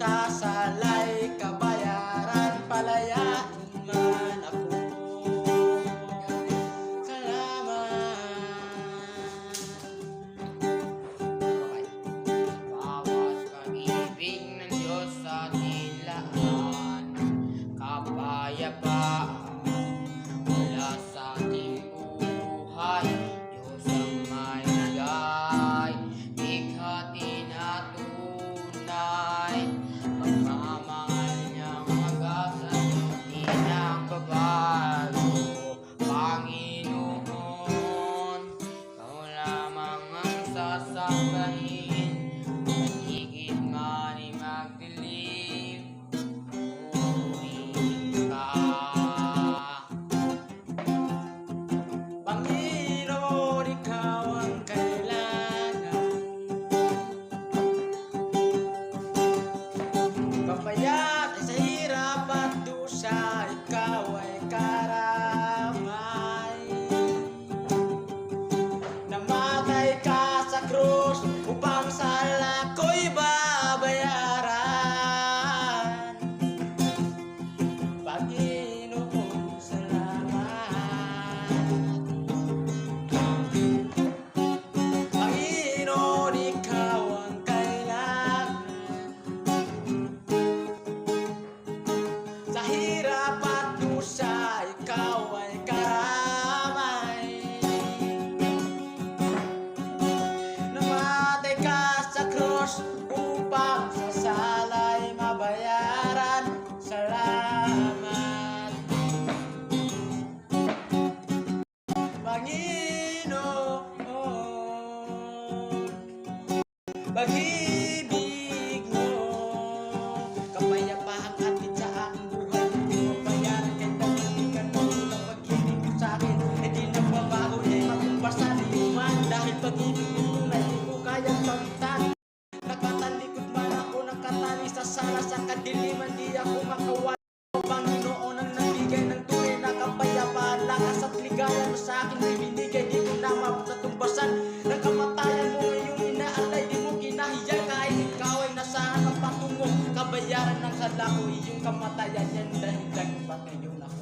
sasalay kabayaran, palayain man ako. Bawat pag-ibig ng Diyos sa ating lahat, kapayapaan mula sa ating buhay. Diyos ang may bigay, bighati na tunay. Pagmamahal niyang magasan, di nagbabago. Panginoon, Ikaw lamang ang sasambahin, higit man ay magdilim, purihin ka. Panginoon, ikaw ang kailangan, papayat ay sa hirap at dusa, ikaw ay karamay. Namatay ka sa krus upang sala ko'y babayaran. Panginoon, salamat. Panginoon, ikaw ang kailangan, sa hirap at dusa, ikaw ay karamay. Namatay ka sa krus upang sa sala'y mabayaran. Salamat, Panginoon. Pag-ibig mo, kapayapaan hatid sa aking buhay. Mabayaran kahit pagkatikan mo ng pag-ibig mo sa akin. Hindi nagbabago, di matumbasan man. Dahil pag-ibig mo tunay, di ko kayang pagitan. Nakatalikod man ako, nakatali sa sala, sa kadiliman, di ako makawala. Panginoon ang nagbigay ng tunay na kapayapaan, lakas at ligaya mo sa akin ay binigay. Di ko na matumbasan ng kamatayan mo ngayong inaalay. Di mo kinahiyang kahit ikaw ay nasaan ang patungo. Kabayaran ng sala ko, iyong kamatayan yan, dahil lang ba ngayon ako.